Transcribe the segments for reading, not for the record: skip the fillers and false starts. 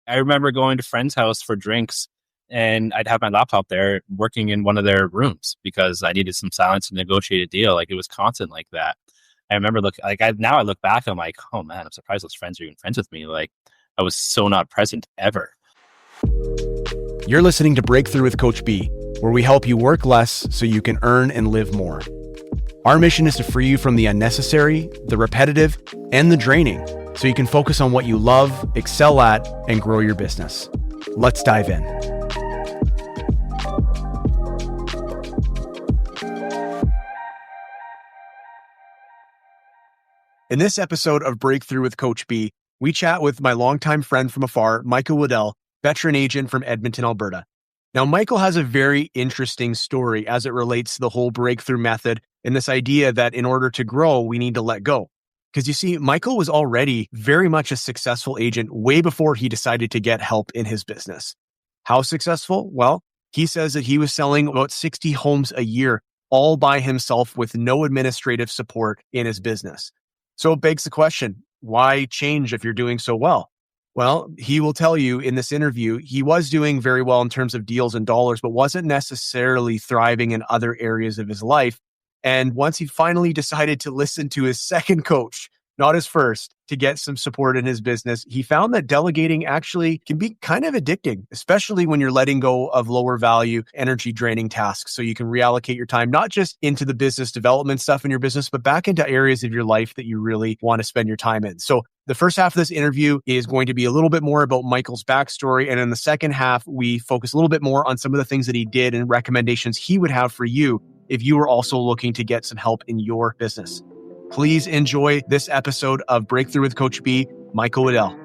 I remember going to friend's house for drinks and I'd have my laptop there working in one of their rooms because I needed some silence to negotiate a deal. Like it was constant like that. I remember now I look back, I'm like, oh man, I'm surprised those friends are even friends with me. Like I was so not present ever. You're listening to Breakthrough with Coach B, where we help you work less so you can earn and live more. Our mission is to free you from the unnecessary, the repetitive, and the draining, so you can focus on what you love, excel at, and grow your business. Let's dive in. In this episode of Breakthrough with Coach B, we chat with my longtime friend from afar, Michael Waddell, veteran agent from Edmonton, Alberta. Now, Michael has a very interesting story as it relates to the whole breakthrough method and this idea that in order to grow, we need to let go. Because you see, Michael was already very much a successful agent way before he decided to get help in his business. How successful? Well, he says that he was selling about 60 homes a year, all by himself with no administrative support in his business. So it begs the question, why change if you're doing so well? Well, he will tell you in this interview, he was doing very well in terms of deals and dollars, but wasn't necessarily thriving in other areas of his life. And once he finally decided to listen to his second coach, not his first, to get some support in his business, he found that delegating actually can be kind of addicting, especially when you're letting go of lower value, energy draining tasks. So you can reallocate your time, not just into the business development stuff in your business, but back into areas of your life that you really want to spend your time in. So the first half of this interview is going to be a little bit more about Michael's backstory. And in the second half, we focus a little bit more on some of the things that he did and recommendations he would have for you if you were also looking to get some help in your business. Please enjoy this episode of Breakthrough with Coach B, Michael Waddell.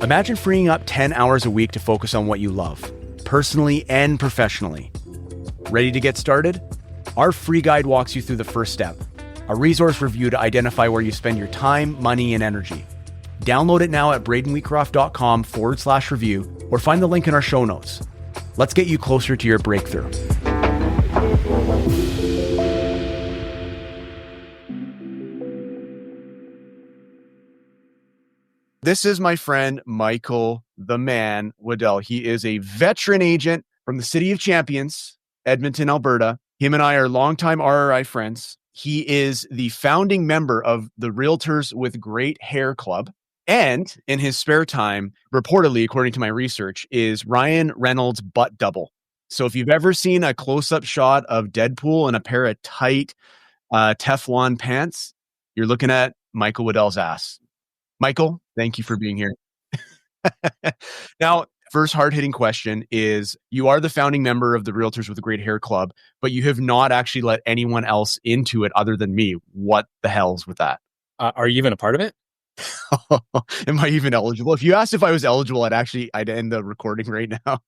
Imagine freeing up 10 hours a week to focus on what you love, personally and professionally. Ready to get started? Our free guide walks you through the first step, a resource review to identify where you spend your time, money, and energy. Download it now at bradenwheatcroft.com/review or find the link in our show notes. Let's get you closer to your breakthrough. This is my friend, Michael, the man, Waddell. He is a veteran agent from the City of Champions, Edmonton, Alberta. Him and I are longtime RRI friends. He is the founding member of the Realtors with Great Hair Club. And in his spare time, reportedly, according to my research, is Ryan Reynolds' butt double. So if you've ever seen a close-up shot of Deadpool in a pair of tight Teflon pants, you're looking at Michael Waddell's ass. Michael, thank you for being here. Now, first hard-hitting question is, you are the founding member of the Realtors with a Great Hair Club, but you have not actually let anyone else into it other than me. What the hell's with that? Are you even a part of it? Am I even eligible? If you asked if I was eligible, I'd end the recording right now.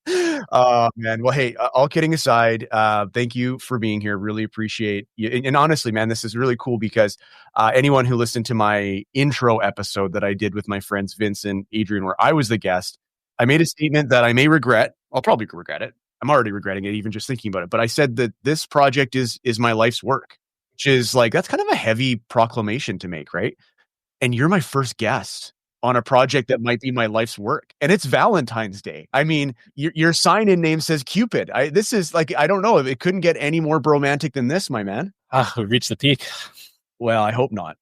Man. Well, hey, all kidding aside, thank you for being here. Really appreciate you. And honestly, man, this is really cool because anyone who listened to my intro episode that I did with my friends Vince and Adrian, where I was the guest, I made a statement that I may regret. I'll probably regret it. I'm already regretting it, even just thinking about it. But I said that this project is my life's work, which is like, that's kind of a heavy proclamation to make, right? And you're my first guest on a project that might be my life's work. And it's Valentine's Day. I mean, your sign-in name says Cupid. This is like, I don't know if it couldn't get any more bromantic than this, my man. We reached the peak. Well, I hope not.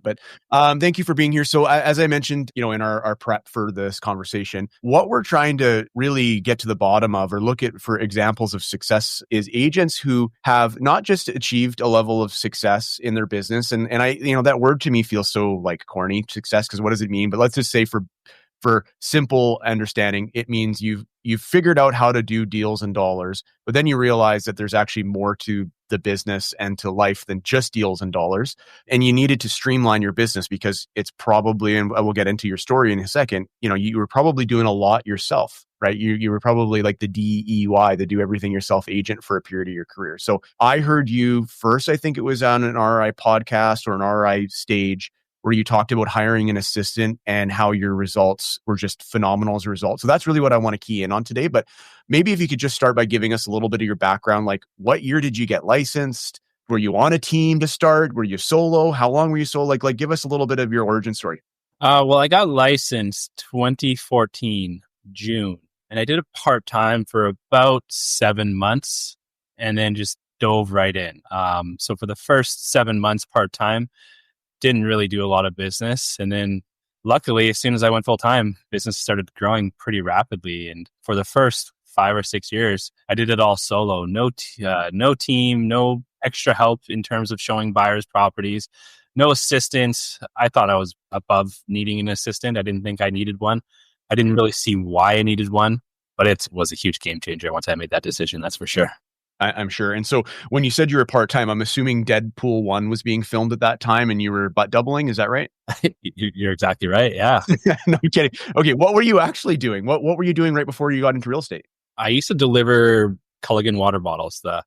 But thank you for being here. So as I mentioned, in our prep for this conversation, what we're trying to really get to the bottom of or look at for examples of success is agents who have not just achieved a level of success in their business. And I, that word to me feels so like corny, success, because what does it mean? But let's just say for simple understanding, it means you've figured out how to do deals and dollars, but then you realize that there's actually more to the business and to life than just deals and dollars. And you needed to streamline your business because it's probably, and we'll get into your story in a second, you were probably doing a lot yourself, right? You were probably like the DEY, the do everything yourself agent for a period of your career. So I heard you first, I think it was on an RI podcast or an RI stage, where you talked about hiring an assistant and how your results were just phenomenal as a result. So that's really what I want to key in on today. But maybe if you could just start by giving us a little bit of your background, like what year did you get licensed? Were you on a team to start? Were you solo? How long were you solo? Like give us a little bit of your origin story. Well, I got licensed 2014 June, and I did it part time for about 7 months, and then just dove right in. So for the first 7 months part time, didn't really do a lot of business, and then luckily, as soon as I went full time, business started growing pretty rapidly. And for the first 5 or 6 years, I did it all solo. No team, no extra help in terms of showing buyers properties, no assistants. I thought I was above needing an assistant. I didn't think I needed one. I didn't really see why I needed one, but it was a huge game changer once I made that decision. That's for sure. I'm sure. And so when you said you were part time, I'm assuming Deadpool 1 was being filmed at that time and you were butt doubling. Is that right? You're exactly right. Yeah. No, I'm kidding. Okay. What were you actually doing? What were you doing right before you got into real estate? I used to deliver Culligan water bottles, the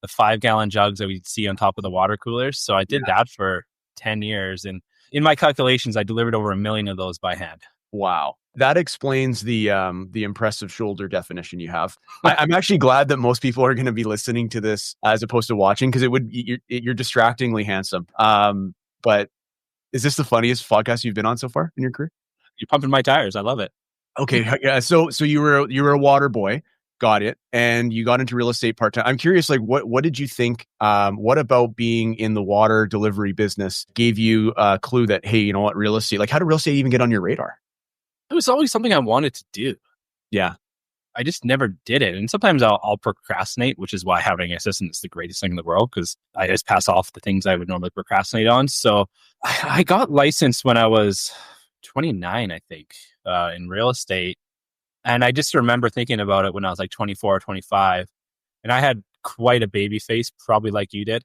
5 gallon jugs that we'd see on top of the water coolers. So I did that for 10 years. And in my calculations, I delivered over 1 million of those by hand. Wow. That explains the impressive shoulder definition you have. I'm actually glad that most people are going to be listening to this as opposed to watching, because you're distractingly handsome. But is this the funniest podcast you've been on so far in your career? You're pumping my tires. I love it. Okay, yeah. So you were a water boy, got it, and you got into real estate part time. I'm curious, like what did you think? What about being in the water delivery business gave you a clue that, hey, you know what, real estate? Like, how did real estate even get on your radar? It was always something I wanted to do. Yeah. I just never did it. And sometimes I'll procrastinate, which is why having an assistant is the greatest thing in the world, because I just pass off the things I would normally procrastinate on. So I got licensed when I was 29, I think, in real estate. And I just remember thinking about it when I was like 24 or 25. And I had quite a baby face, probably like you did,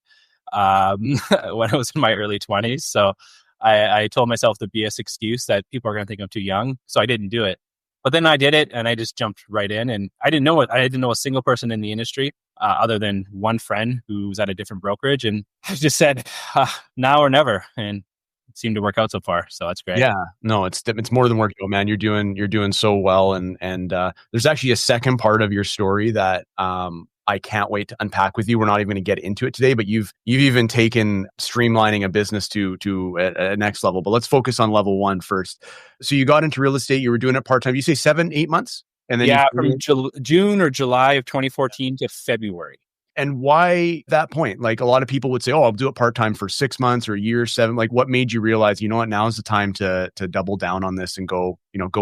when I was in my early 20s. So I told myself the BS excuse that people are going to think I'm too young. So I didn't do it. But then I did it, and I just jumped right in. And I didn't know it. I didn't know a single person in the industry other than one friend who was at a different brokerage. And I just said, now or never. And it seemed to work out so far. So that's great. Yeah, no, it's more than working out, man. You're doing so well, and there's actually a second part of your story that I can't wait to unpack with you. We're not even going to get into it today, but you've even taken streamlining a business to a next level. But let's focus on level one first. So you got into real estate. You were doing it part time. You say 7-8 months, and then from June or July of 2014 to February. And why that point? Like, a lot of people would say, "Oh, I'll do it part time for 6 months or a year, 7." Like, what made you realize, you know what, now is the time to double down on this and go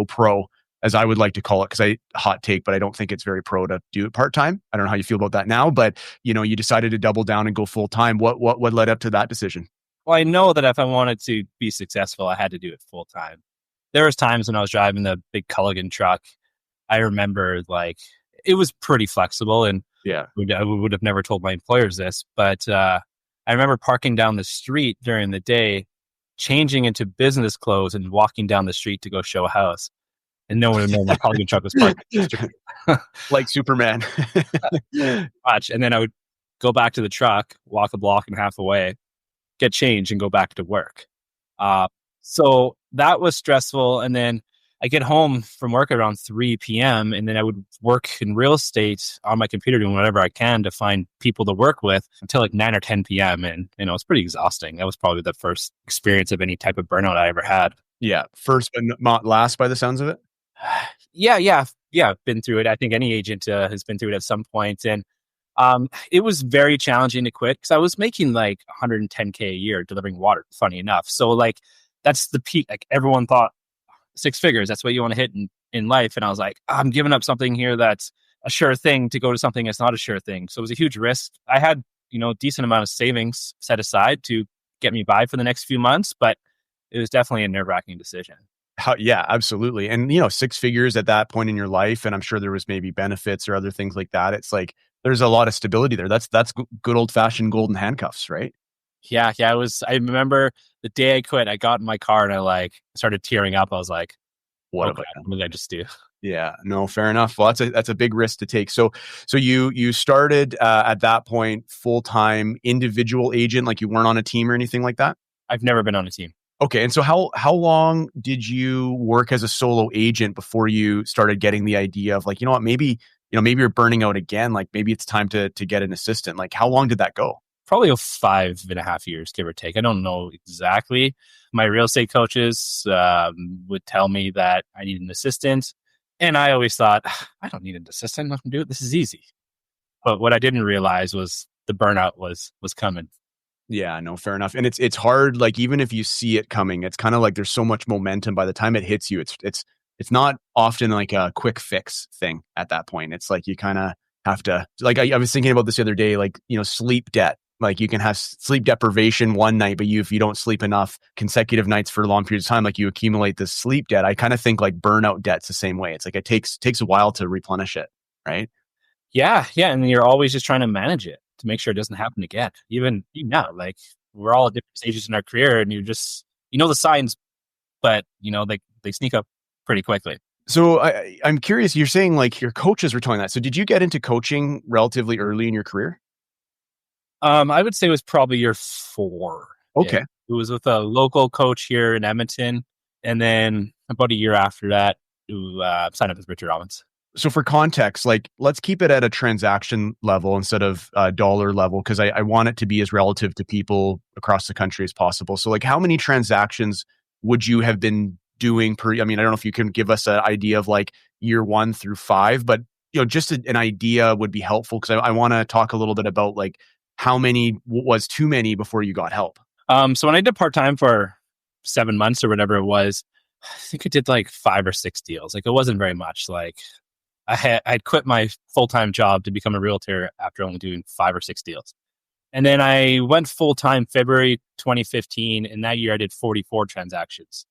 pro, as I would like to call it, because hot take, but I don't think it's very pro to do it part time. I don't know how you feel about that now, but you decided to double down and go full time. What led up to that decision? Well, I know that if I wanted to be successful, I had to do it full time. There was times when I was driving the big Culligan truck. I remember it was pretty flexible, and yeah, I would have never told my employers this, but I remember parking down the street during the day, changing into business clothes and walking down the street to go show a house. And no one would know my Culligan truck was parked. like Superman. Watch. And then I would go back to the truck, walk a block and a half away, get changed, and go back to work. So that was stressful. And then I get home from work around 3 p.m. and then I would work in real estate on my computer doing whatever I can to find people to work with until like 9 or 10 p.m. And, it's pretty exhausting. That was probably the first experience of any type of burnout I ever had. Yeah. First, but not last by the sounds of it. Yeah. Been through it. I think any agent has been through it at some point. And it was very challenging to quit because I was making like $110K a year delivering water, funny enough. So like, that's the peak. Like everyone thought 6 figures, that's what you want to hit in life. And I was like, I'm giving up something here that's a sure thing to go to something that's not a sure thing. So it was a huge risk. I had, decent amount of savings set aside to get me by for the next few months, but it was definitely a nerve-wracking decision. Yeah, absolutely. And, 6 figures at that point in your life, and I'm sure there was maybe benefits or other things like that. It's like, there's a lot of stability there. That's good old fashioned golden handcuffs, right? Yeah. I remember the day I quit, I got in my car and I started tearing up. I was like, what did I just do? Yeah, no, fair enough. Well, that's a big risk to take. So you started at that point full-time individual agent, like you weren't on a team or anything like that? I've never been on a team. Okay. And so how long did you work as a solo agent before you started getting the idea of like, maybe you're burning out again, like maybe it's time to get an assistant? Like, how long did that go? probably 5.5 years, give or take. I don't know exactly. My real estate coaches would tell me that I need an assistant. And I always thought, I don't need an assistant. I can do it. This is easy. But what I didn't realize was the burnout was coming. Yeah, no, fair enough. And it's hard, like even if you see it coming, it's kind of like there's so much momentum by the time it hits you. It's not often like a quick fix thing at that point. It's like you kind of have to like I was thinking about this the other day, like, sleep debt. Like you can have sleep deprivation one night, but if you don't sleep enough consecutive nights for long periods of time, like you accumulate this sleep debt. I kind of think like burnout debt's the same way. It's like it takes a while to replenish it, right? Yeah, yeah. And you're always just trying to manage it to make sure it doesn't happen again. Even now, like we're all at different stages in our career and you know the signs, but they sneak up pretty quickly. So I'm curious, you're saying like your coaches were telling that. So did you get into coaching relatively early in your career? I would say it was probably year 4. Okay. It was with a local coach here in Edmonton. And then about a year after that, to sign up with Richard Robbins. So for context, like let's keep it at a transaction level instead of dollar level, because I want it to be as relative to people across the country as possible. So like how many transactions would you have been doing per, I mean, I don't know if you can give us an idea of like year 1 through 5, but just an idea would be helpful because I want to talk a little bit about like how many was too many before you got help. So when I did part-time for 7 months or whatever it was, I think I did like 5 or 6 deals. Like it wasn't very much. Like I'd quit my full-time job to become a realtor after only doing 5 or 6 deals. And then I went full-time February 2015. And that year I did 44 transactions.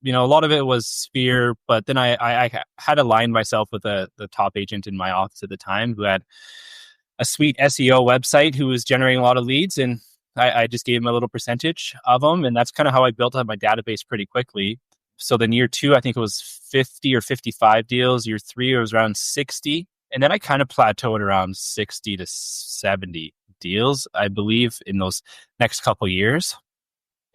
A lot of it was fear, but then I had aligned myself with the top agent in my office at the time who had a sweet SEO website who was generating a lot of leads. And I just gave him a little percentage of them. And that's kind of how I built up my database pretty quickly. So then year 2, I think it was 50 or 55 deals. Year 3, it was around 60. And then I kind of plateaued around 60 to 70 deals, I believe, in those next couple of years.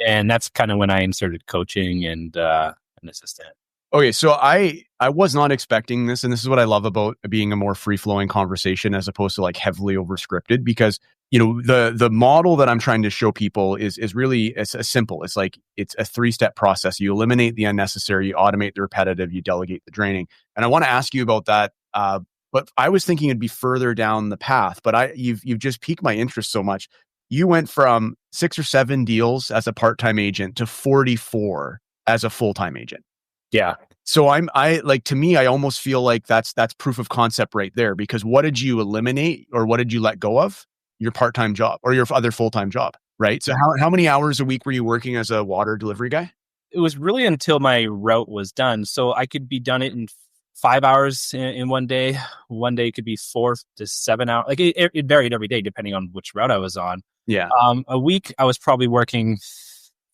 And that's kind of when I inserted coaching and an assistant. Okay, so I was not expecting this, and this is what I love about being a more free-flowing conversation as opposed to like heavily over-scripted, because the model that I'm trying to show people is really it's simple. It's like it's a 3-step process. You eliminate the unnecessary, you automate the repetitive, you delegate the draining. And I want to ask you about that. But I was thinking it'd be further down the path. But you've just piqued my interest so much. You went from 6 or 7 deals as a part-time agent to 44 as a full-time agent. Yeah. So to me, I almost feel like that's proof of concept right there, because what did you eliminate or what did you let go of? Your part-time job or your other full-time job, right? So how many hours a week were you working as a water delivery guy? It was really until my route was done. So I could be done it in 5 hours in one day. One day could be 4 to 7 hours. Like it varied every day depending on which route I was on. Yeah. A week I was probably working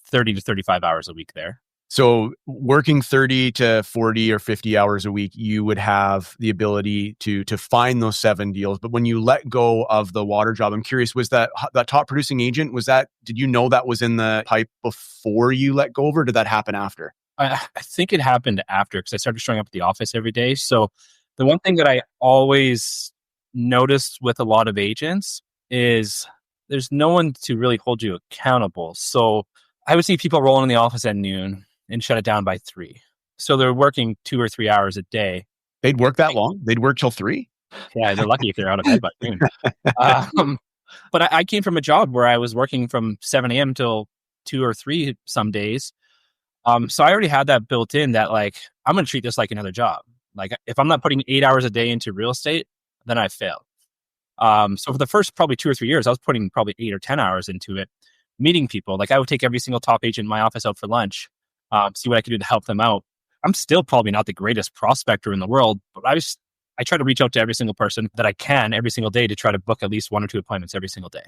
30 to 35 hours a week there. So working 30 to 40 or 50 hours a week, you would have the ability to find those 7 deals. But when you let go of the water job, I'm curious, was that top producing agent, did you know that was in the pipe before you let go of it, or did that happen after? I think it happened after, because I started showing up at the office every day. So the one thing that I always noticed with a lot of agents is there's no one to really hold you accountable. So I would see people rolling in the office at noon and shut it down by 3. So they're working 2 or 3 hours a day. They'd work that long? They'd work till 3? Yeah, they're lucky if they're out of bed by noon. But I came from a job where I was working from 7 a.m. till 2 or 3 some days. So I already had that built in that like, I'm going to treat this like another job. Like if I'm not putting 8 hours a day into real estate, then I failed. So for the first probably 2 or 3 years, I was putting probably 8 or 10 hours into it, meeting people. Like I would take every single top agent in my office out for lunch, see what I could do to help them out. I'm still probably not the greatest prospector in the world, but I try to reach out to every single person that I can every single day to try to book at least 1 or 2 appointments every single day.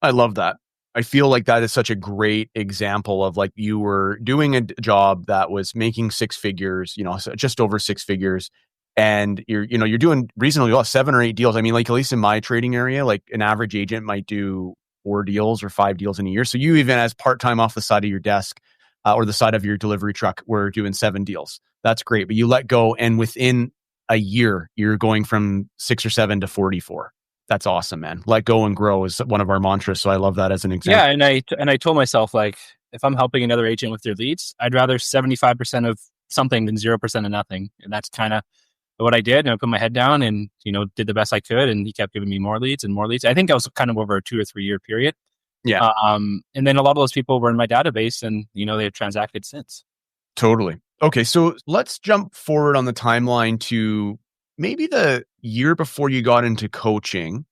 I love that. I feel like that is such a great example of like you were doing a job that was making 6 figures, just over 6 figures. And you're doing reasonably well, 7 or 8 deals. I mean, like at least in my trading area, like an average agent might do 4 deals or 5 deals in a year. So you even as part-time off the side of your desk or the side of your delivery truck, were doing 7 deals. That's great. But you let go, and within a year, you're going from 6 or 7 to 44. That's awesome, man. Let go and grow is one of our mantras. So I love that as an Yeah, example. and I told myself like if I'm helping another agent with their leads, I'd rather 75% of something than 0% of nothing. And that's kind of what I did. And I put my head down and did the best I could. And he kept giving me more leads and more leads. I think that was kind of over a 2 or 3 year period. Yeah, And then a lot of those people were in my database, and they have transacted since. totally. Okay, so let's jump forward on the timeline to maybe the year before you got into coaching,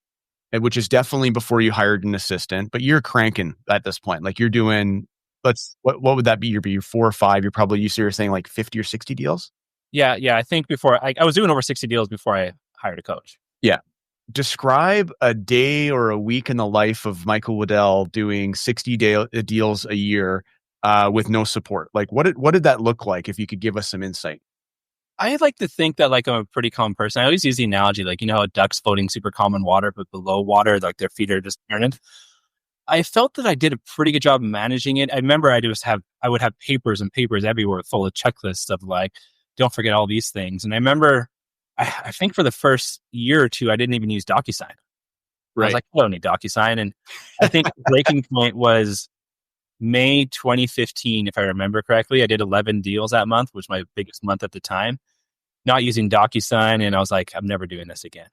which is definitely before you hired an assistant, but you're cranking at this point. Like you're doing, what would that be? You're 4 or 5. You're probably, you were saying like 50 or 60 deals? Yeah, yeah. I think before I was doing over 60 deals before I hired a coach. Yeah. Describe a day or a week in the life of Michael Waddell doing 60 deals a year with no support. Like what did that look like if you could give us some insight? I like to think that like I'm a pretty calm person. I always use the analogy, like how ducks floating super calm in water, but below water, like their feet are just turning. I felt that I did a pretty good job managing it. I remember I would have papers and papers everywhere full of checklists of like, don't forget all these things. And I remember, I think for the first year or two, I didn't even use DocuSign. I was Right. like, I don't need DocuSign. And I think the breaking point was May 2015, if I remember correctly. I did 11 deals that month, which was my biggest month at the time, not using DocuSign. And I was like, I'm never doing this again.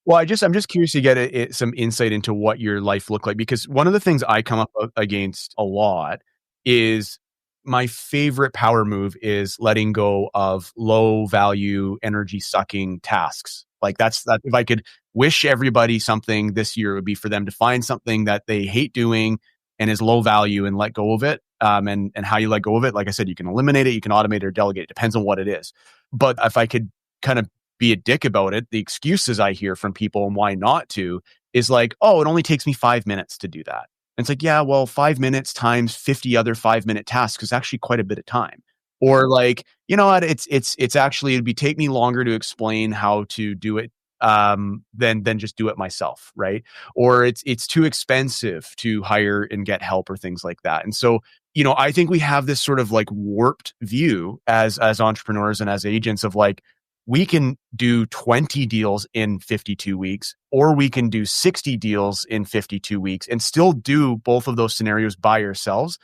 Well, I'm just curious to get some insight into what your life looked like, because one of the things I come up against a lot is my favorite power move is letting go of low value, energy sucking tasks. Like that. If I could wish everybody something this year, it would be for them to find something that they hate doing and is low value and let go of it. And how you let go of it, like I said, you can eliminate it, you can automate it or delegate. It depends on what it is. But if I could kind of be a dick about it, the excuses I hear from people and why not to is like, oh, it only takes me 5 minutes to do that. And it's like, yeah, well, 5 minutes times 50 other 5 minute tasks is actually quite a bit of time. Or like, you know what, it's actually, it'd be take me longer to explain how to do it than just do it myself, right? Or it's too expensive to hire and get help or things like that. And so, I think we have this sort of like warped view as entrepreneurs and as agents of like, we can do 20 deals in 52 weeks, or we can do 60 deals in 52 weeks and still do both of those scenarios by ourselves.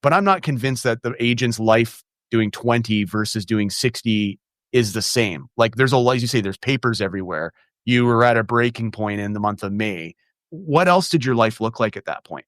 But I'm not convinced that the agent's life doing 20 versus doing 60 is the same. Like there's as you say, there's papers everywhere. You were at a breaking point in the month of May. What else did your life look like at that point?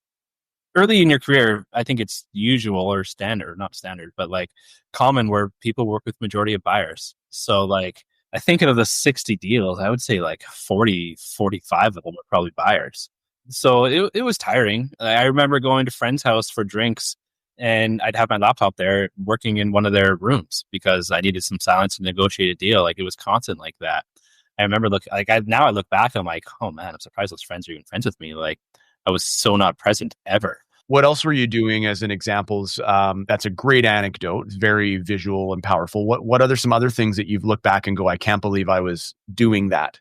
Early in your career, I think it's usual or standard, not standard, but like common where people work with majority of buyers. So like, I think of the 60 deals, I would say like 40, 45 of them are probably buyers. So it was tiring. I remember going to friend's house for drinks, and I'd have my laptop there working in one of their rooms because I needed some silence to negotiate a deal. Like it was constant like that. I remember now I look back, I'm like, oh man, I'm surprised those friends are even friends with me. Like I was so not present ever. What else were you doing as an examples? That's a great anecdote. It's very visual and powerful. What other some other things that you've looked back and go, I can't believe I was doing that?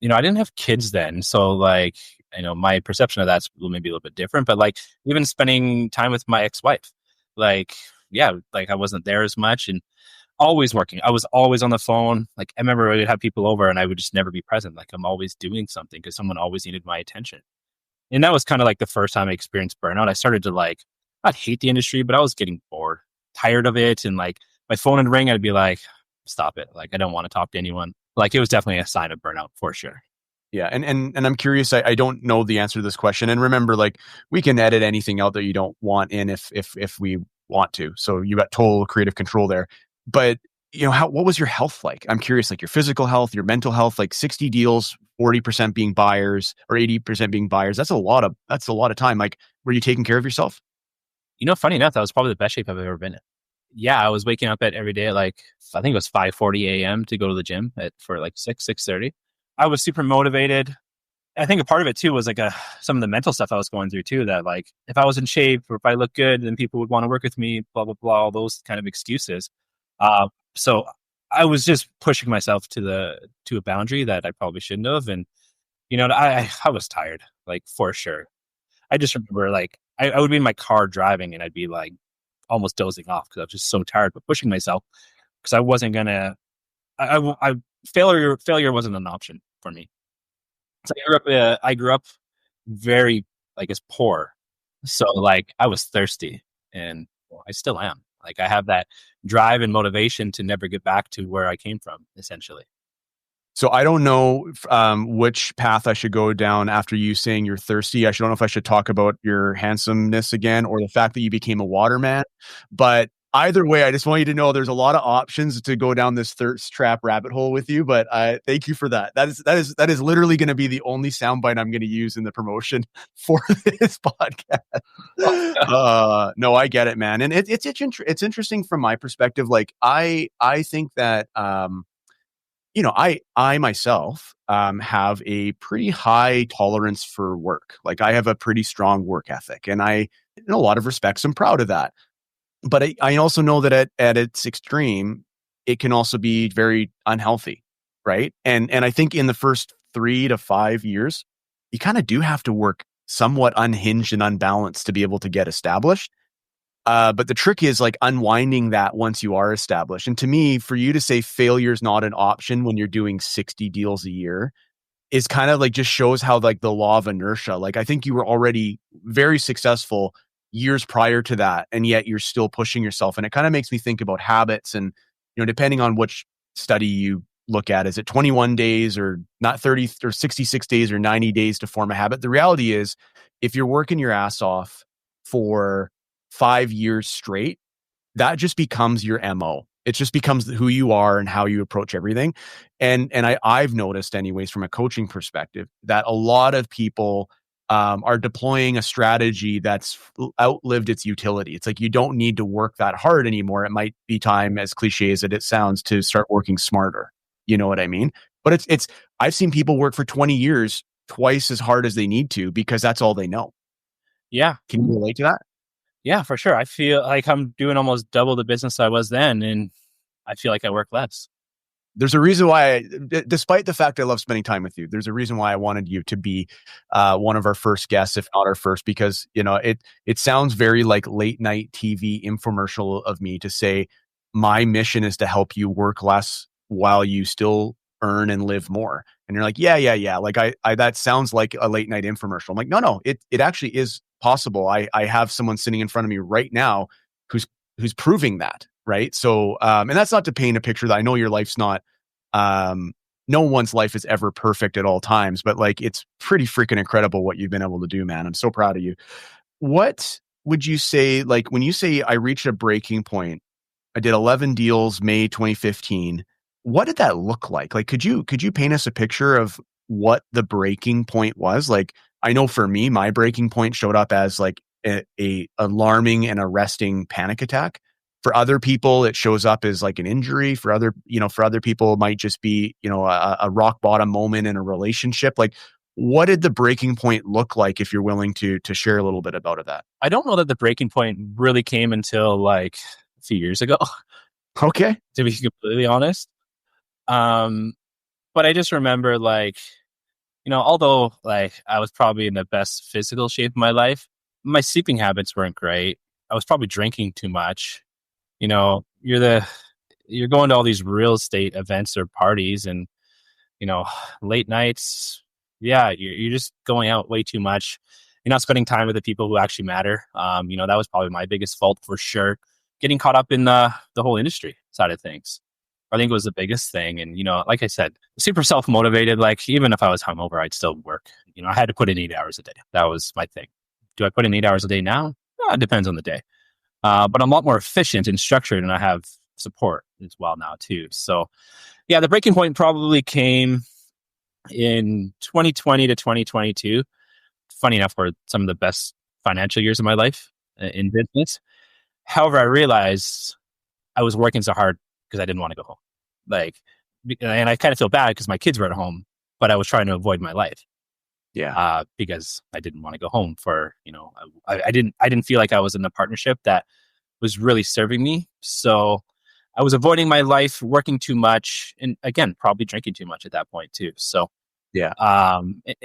I didn't have kids then. So like, my perception of that's maybe a little bit different, but like even spending time with my ex-wife, like, yeah, like I wasn't there as much and always working. I was always on the phone. Like I remember I would have people over and I would just never be present. Like I'm always doing something because someone always needed my attention. And that was kind of like the first time I experienced burnout. I started to like, not hate the industry, but I was getting bored, tired of it. And like my phone would ring, I'd be like, stop it. Like I don't want to talk to anyone. Like it was definitely a sign of burnout for sure. Yeah, and I'm curious. I don't know the answer to this question. And remember, like we can edit anything out that you don't want in if we want to. So you got total creative control there. But what was your health like? I'm curious, like your physical health, your mental health. Like 60 deals, 40% being buyers or 80% being buyers. That's a lot of time. Like, were you taking care of yourself? Funny enough, that was probably the best shape I've ever been in. Yeah, I was waking up at every day at like I think it was 5:40 a.m. to go to the gym for like 6:30. I was super motivated. I think a part of it too was like some of the mental stuff I was going through too. That like if I was in shape or if I looked good, then people would want to work with me. Blah blah blah. All those kind of excuses. So I was just pushing myself to a boundary that I probably shouldn't have. And I was tired, like for sure. I just remember like I would be in my car driving and I'd be like almost dozing off because I was just so tired, but pushing myself because I wasn't gonna. Failure wasn't an option for me. So I grew up very, I guess, poor. So like I was thirsty, and well, I still am. Like I have that drive and motivation to never get back to where I came from, essentially. So I don't know which path I should go down after you saying you're thirsty. I don't know if I should talk about your handsomeness again or the fact that you became a waterman. But either way, I just want you to know there's a lot of options to go down this thirst trap rabbit hole with you. But I thank you for that. That is literally going to be the only soundbite I'm going to use in the promotion for this podcast. No, I get it, man, and it's interesting from my perspective. Like I think that I myself have a pretty high tolerance for work. Like I have a pretty strong work ethic, and in a lot of respects, I'm proud of that. But I also know that at its extreme, it can also be very unhealthy, right? And I think in the first 3 to 5 years, you kind of do have to work somewhat unhinged and unbalanced to be able to get established. But the trick is like unwinding that once you are established. And to me, for you to say failure is not an option when you're doing 60 deals a year is kind of like just shows how like the law of inertia. Like I think you were already very successful years prior to that, and yet you're still pushing yourself. And it kind of makes me think about habits. And depending on which study you look at, is it 21 days or not 30 or 66 days or 90 days to form a habit? The reality is, if you're working your ass off for 5 years straight, that just becomes your MO. It just becomes who you are and how you approach everything. And I've noticed, anyways, from a coaching perspective, that a lot of people are deploying a strategy that's outlived its utility. It's like you don't need to work that hard anymore. It might be time, as cliche as it sounds, to start working smarter. You know what I mean? But it's I've seen people work for 20 years twice as hard as they need to because that's all they know. Yeah. Can you relate to that? Yeah, for sure. I feel like I'm doing almost double the business I was then, and I feel like I work less. There's a reason why, despite the fact I love spending time with you, there's a reason why I wanted you to be one of our first guests, if not our first, because it sounds very like late night TV infomercial of me to say my mission is to help you work less while you still earn and live more. And you're like, yeah. Like I that sounds like a late night infomercial. I'm like, no, it actually is possible. I have someone sitting in front of me right now who's proving that. Right. So, and that's not to paint a picture that I know your life's not, no one's life is ever perfect at all times, but like, it's pretty freaking incredible what you've been able to do, man. I'm so proud of you. What would you say, like, when you say I reached a breaking point, I did 11 deals, May 2015. What did that look like? Like, could you paint us a picture of what the breaking point was? Like, I know for me, my breaking point showed up as like a alarming and arresting panic attack. For other people, it shows up as like an injury. For other people, it might just be, a rock bottom moment in a relationship. Like, what did the breaking point look like, if you're willing to share a little bit about that? I don't know that the breaking point really came until like a few years ago, Okay. to be completely honest. Um, but I just remember like, although like I was probably in the best physical shape of my life, my sleeping habits weren't great. I was probably drinking too much. You're going to all these real estate events or parties, and you know late nights. Yeah, you're just going out way too much. You're not spending time with the people who actually matter. That was probably my biggest fault for sure. Getting caught up in the whole industry side of things, I think, was the biggest thing. And like I said, super self motivated. Like even if I was hungover, I'd still work. I had to put in 8 hours a day. That was my thing. Do I put in 8 hours a day now? It depends on the day. But I'm a lot more efficient and structured, and I have support as well now too. So yeah, the breaking point probably came in 2020 to 2022. Funny enough, were some of the best financial years of my life in business. However, I realized I was working so hard because I didn't want to go home. And I kind of feel bad because my kids were at home, but I was trying to avoid my life. Yeah. Because I didn't want to go home I didn't feel like I was in a partnership that was really serving me. So I was avoiding my life, working too much, and again, probably drinking too much at that point too. So Yeah.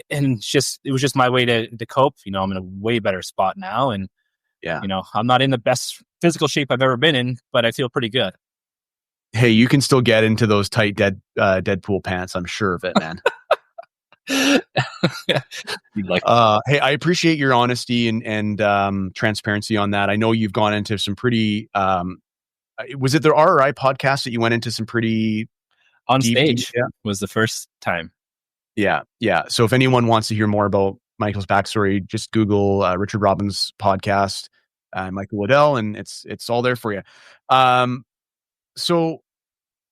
and it was just my way to cope. I'm in a way better spot now, and Yeah. I'm not in the best physical shape I've ever been in, but I feel pretty good. Hey, you can still get into those tight Deadpool pants. I'm sure of it, man. You'd like, Hey, I appreciate your honesty and transparency on that. I know you've gone into some pretty, was it the RRI podcast that you went into some pretty on deep stage detail? was the first time. Yeah. Yeah. So if anyone wants to hear more about Michael's backstory, just Google Richard Robbins podcast, Michael Waddell, and it's all there for you. So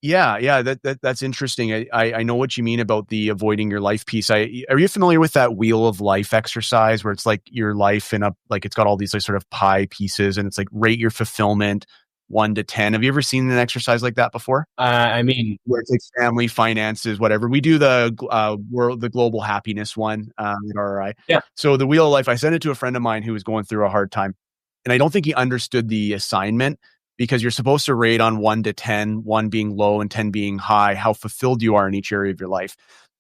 yeah, that's interesting. I know what you mean about the avoiding your life piece. Are you familiar with that wheel of life exercise where it's like your life in a, like it's got all these like sort of pie pieces and it's like rate your fulfillment 1 to 10. Have you ever seen an exercise like that before? I mean, Where it's like family, finances, whatever. We do the the global happiness one at RRI. yeah, So the wheel of life, I sent it to a friend of mine who was going through a hard time, and I don't think he understood the assignment because you're supposed to rate on 1 to 10, 1 being low and 10 being high, how fulfilled you are in each area of your life.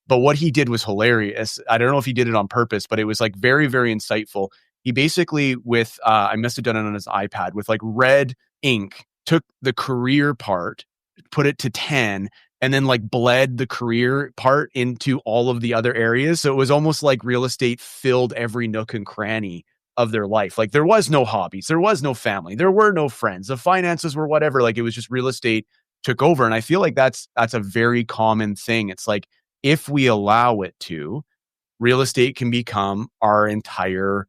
But what he did was hilarious. I don't know if he did it on purpose, but it was like very, very insightful. He basically with I must have done it on his iPad with like red ink, took the career part, put it to 10, and then like bled the career part into all of the other areas. So it was almost like real estate filled every nook and cranny of their life. Like there was no hobbies, there was no family, there were no friends, the finances were whatever. Like it was just real estate took over. And I feel like that's a very common thing. It's like if we allow it to, real estate can become our entire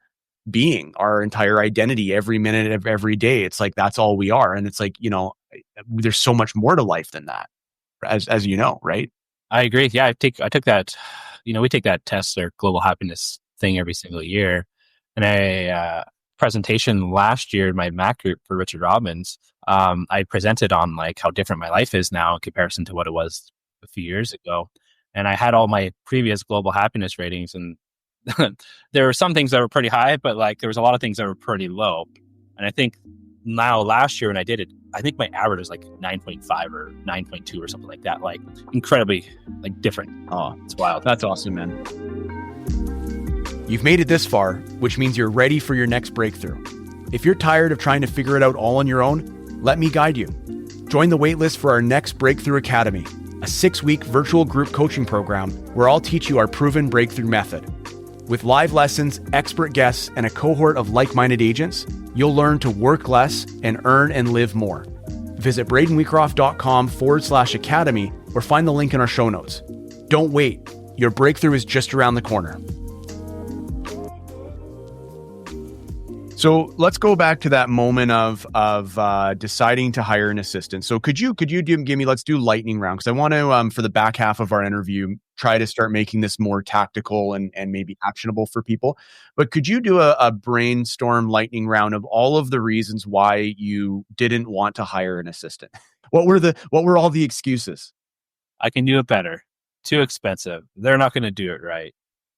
being, our entire identity every minute of every day. It's like that's all we are. And it's like, there's so much more to life than that, as you know, right? I agree. Yeah, I took that. We take that test or global happiness thing every single year, and presentation last year in my Mac group for Richard Robbins. I presented on like how different my life is now in comparison to what it was a few years ago, and I had all my previous global happiness ratings, and there were some things that were pretty high, but like there was a lot of things that were pretty low. And I think now last year when I did it, I think my average was like 9.5 or 9.2 or something like that. Like incredibly like different. Oh, it's wild. That's awesome, man. You've made it this far, which means you're ready for your next breakthrough. If you're tired of trying to figure it out all on your own, let me guide you. Join the waitlist for our next Breakthrough Academy, a 6-week virtual group coaching program where I'll teach you our proven breakthrough method. With live lessons, expert guests, and a cohort of like-minded agents, you'll learn to work less and earn and live more. Visit bradenweekroft.com/academy or find the link in our show notes. Don't wait. Your breakthrough is just around the corner. So let's go back to that moment of deciding to hire an assistant. So could you give me, let's do lightning round, because I want to for the back half of our interview try to start making this more tactical and maybe actionable for people. But could you do a brainstorm lightning round of all of the reasons why you didn't want to hire an assistant? What were all the excuses? I can do it better. Too expensive. They're not going to do it right.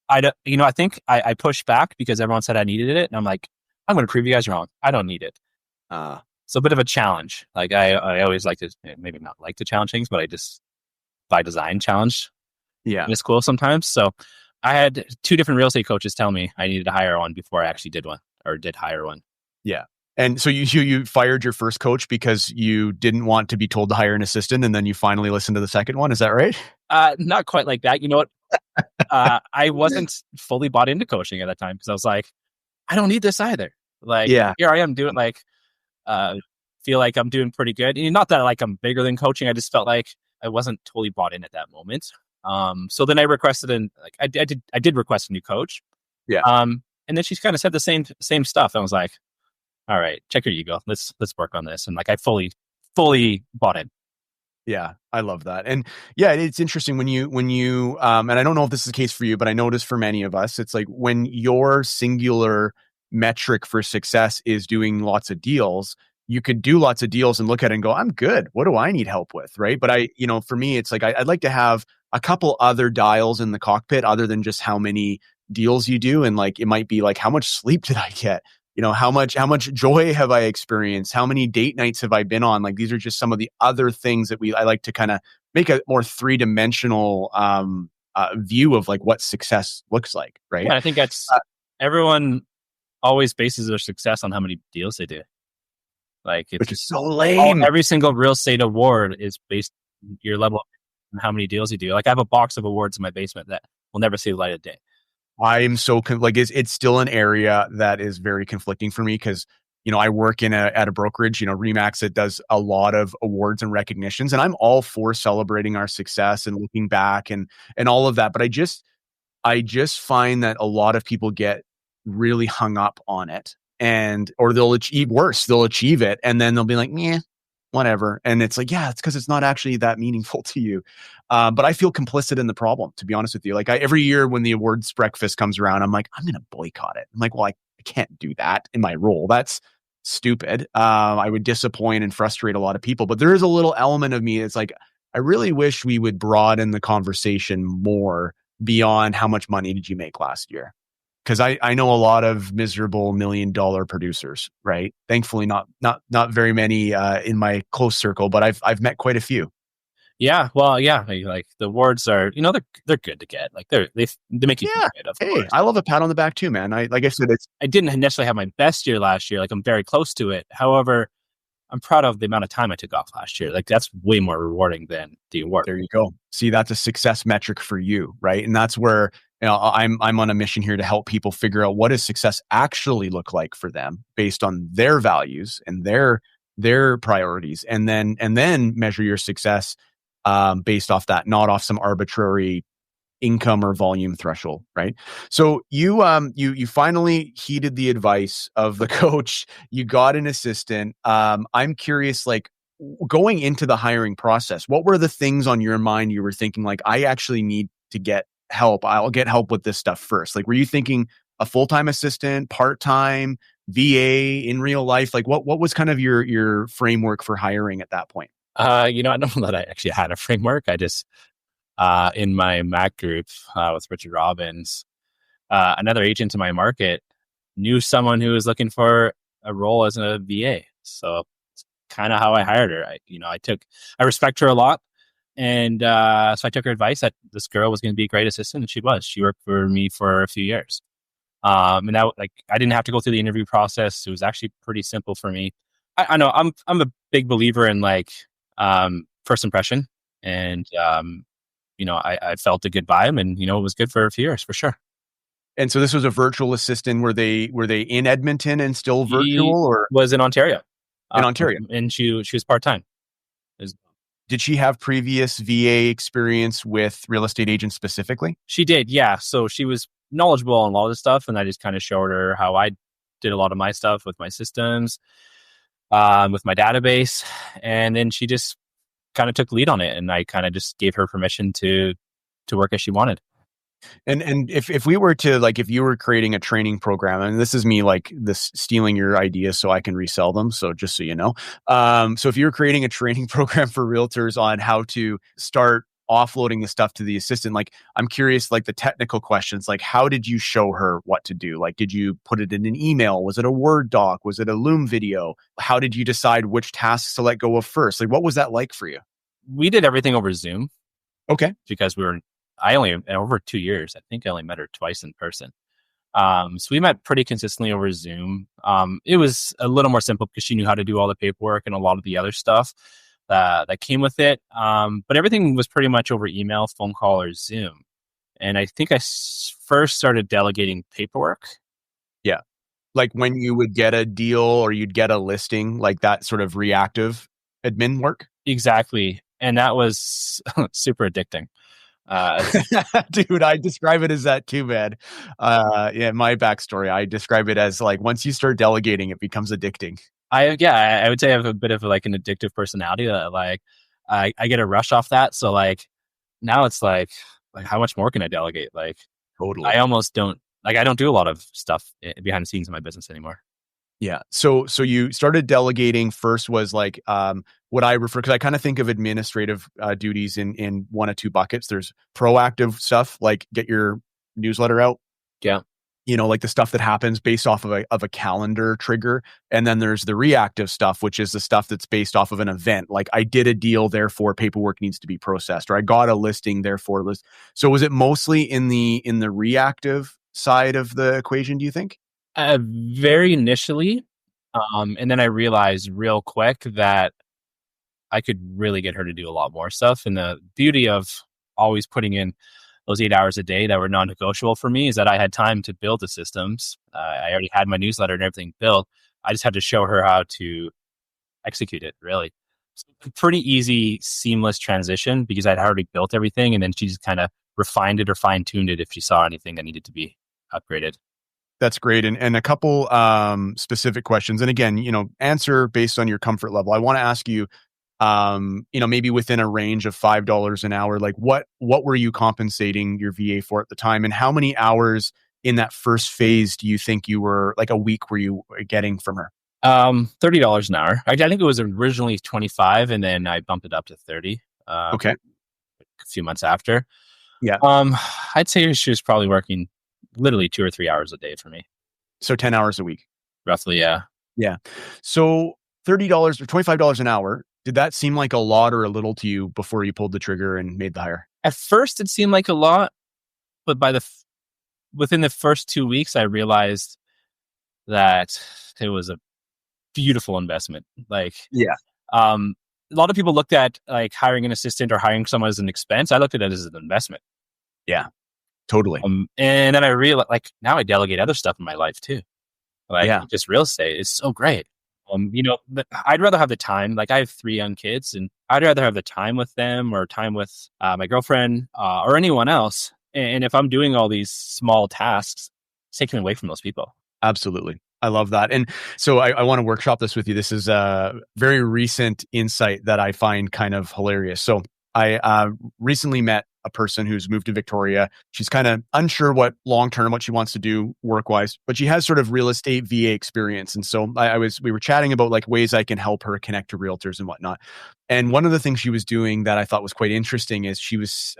I think I pushed back because everyone said I needed it, and I'm like, I'm going to prove you guys wrong. I don't need it. So a bit of a challenge. Like I always like to, maybe not like to challenge things, but I just by design challenge. Yeah. It's cool sometimes. So I had 2 different real estate coaches tell me I needed to hire one before I actually did one or did hire one. Yeah. And so you fired your first coach because you didn't want to be told to hire an assistant, and then you finally listened to the second one. Is that right? Not quite like that. You know what? I wasn't fully bought into coaching at that time because I was like, I don't need this either. Like, yeah. Here I am doing like, feel like I'm doing pretty good. And not that like I'm bigger than coaching. I just felt like I wasn't totally bought in at that moment. So then I requested I did request a new coach. Yeah. And then she's kind of said the same stuff. I was like, all right, check your ego. Let's work on this. And like I fully bought in. Yeah, I love that. And yeah, it's interesting when you and I don't know if this is the case for you, but I notice for many of us, it's like when your singular metric for success is doing lots of deals, you could do lots of deals and look at it and go, I'm good. What do I need help with? Right. But for me, it's like, I'd like to have a couple other dials in the cockpit other than just how many deals you do. And like, it might be like, how much sleep did I get? How much joy have I experienced? How many date nights have I been on? Like, these are just some of the other things that I like to kind of make a more 3-dimensional view of like what success looks like. Right. Yeah, I think that's everyone always bases their success on how many deals they do. Like, it's which is so lame. Every single real estate award is based on your level and how many deals you do. Like, I have a box of awards in my basement that will never see the light of day. I'm so like it's still an area that is very conflicting for me because I work at a brokerage, Remax, that does a lot of awards and recognitions, and I'm all for celebrating our success and looking back and all of that. But I just find that a lot of people get really hung up on it, or they'll achieve worse. They'll achieve it and then they'll be like, yeah, whatever. And it's like, yeah, it's because it's not actually that meaningful to you. But I feel complicit in the problem, to be honest with you. Like every year when the awards breakfast comes around, I'm like, I'm going to boycott it. I'm like, well, I can't do that in my role. That's stupid. I would disappoint and frustrate a lot of people. But there is a little element of me that's like, I really wish we would broaden the conversation more beyond how much money did you make last year? Because I know a lot of miserable $1 million producers, right? Thankfully, not very many in my close circle, but I've met quite a few. Yeah, well, yeah, like the awards are, they're good to get. Like they make you feel Yeah. good, of Hey, course. I love a pat on the back too, man. Like I said, it's I didn't necessarily have my best year last year. Like I'm very close to it. However, I'm proud of the amount of time I took off last year. Like that's way more rewarding than the award. there you go. See, that's a success metric for you, right? And that's where I'm on a mission here to help people figure out what does success actually look like for them based on their values and their priorities, and then measure your success based off that, not off some arbitrary income or volume threshold, right? So you finally heeded the advice of the coach. You got an assistant. I'm curious, like going into the hiring process, what were the things on your mind you were thinking like, I actually need to get help. I'll get help with this stuff first. Like, were you thinking a full-time assistant, part-time, VA in real life? Like what was kind of your framework for hiring at that point? I don't know that I actually had a framework. I just in my Mac group with Richard Robbins, another agent in my market knew someone who was looking for a role as a VA. So it's kind of how I hired her. I respect her a lot. And so I took her advice that this girl was going to be a great assistant, and she was. She worked for me for a few years. And I didn't have to go through the interview process. It was actually pretty simple for me. I know I'm a big believer in first impression, and I felt a good vibe, and it was good for a few years for sure. And so this was a virtual assistant. Were they in Edmonton and still She virtual, or was in Ontario, in Ontario? and she was part time. Did she have previous VA experience with real estate agents specifically? She did, yeah. So she was knowledgeable on a lot of stuff, and I just kind of showed her how I did a lot of my stuff with my systems, with my database, and then she just kind of took lead on it, and I kind of just gave her permission to work as she wanted. And if we were to, like, if you were creating a training program, and this is me like this stealing your ideas so I can resell them, so just so you know, so if you were creating a training program for realtors on how to start offloading the stuff to the assistant, like I'm curious, like the technical questions, like how did you show her what to do? Like, did you put it in an email? Was it a Word doc? Was it a Loom video? How did you decide which tasks to let go of first? Like, what was that like for you? We did everything over Zoom Okay. because I only, in over 2 years, I think I only met her twice in person. So we met pretty consistently over Zoom. It was a little more simple because she knew how to do all the paperwork and a lot of the other stuff that came with it. But everything was pretty much over email, phone call, or Zoom. And I think I first started delegating paperwork. Yeah. Like when you would get a deal or you'd get a listing, like that sort of reactive admin work. Exactly. And that was super addicting. Dude, I describe it as that too, man. Yeah, my backstory, I describe it as like once you start delegating, it becomes addicting. I would say I have a bit of like an addictive personality that I get a rush off that. So like now it's like how much more can I delegate? Like Totally. I almost don't I don't do a lot of stuff behind the scenes in my business anymore. Yeah. So you started delegating. First was like what I refer, because I kind of think of administrative duties in one of two buckets. There's proactive stuff, like get your newsletter out. Yeah. Like the stuff that happens based off of a calendar trigger. And then there's the reactive stuff, which is the stuff that's based off of an event. Like I did a deal, therefore paperwork needs to be processed, or I got a listing, therefore list. So was it mostly in the reactive side of the equation, do you think? Very initially. And then I realized real quick that I could really get her to do a lot more stuff. And the beauty of always putting in those 8 hours a day that were non-negotiable for me is that I had time to build the systems. I already had my newsletter and everything built. I just had to show her how to execute it, really. So pretty easy, seamless transition because I'd already built everything, and then she just kind of refined it or fine-tuned it if she saw anything that needed to be upgraded. That's great. And a couple specific questions. And again, answer based on your comfort level. I want to ask you, maybe within a range of $5 an hour, like what were you compensating your VA for at the time? And how many hours in that first phase do you think you were, like a week, were you getting from her? $30 an hour. I think it was originally 25, and then I bumped it up to 30. Okay. A few months after. Yeah. I'd say she was probably working literally 2 or 3 hours a day for me. So 10 hours a week. Roughly, yeah. Yeah. So $30 or $25 an hour, did that seem like a lot or a little to you before you pulled the trigger and made the hire? At first, it seemed like a lot, but within the first 2 weeks, I realized that it was a beautiful investment. A lot of people looked at like hiring an assistant or hiring someone as an expense. I looked at it as an investment. Yeah, totally. And then I realized, like, now I delegate other stuff in my life too. Just real estate is so great. I'd rather have the time. Like, I have 3 young kids, and I'd rather have the time with them or time with my girlfriend or anyone else. And if I'm doing all these small tasks, it's taking away from those people. Absolutely. I love that. And so I want to workshop this with you. This is a very recent insight that I find kind of hilarious. So I recently met a person who's moved to Victoria. She's kind of unsure what she wants to do work-wise, but she has sort of real estate VA experience. And so we were chatting about like ways I can help her connect to realtors and whatnot. And one of the things she was doing that I thought was quite interesting is she was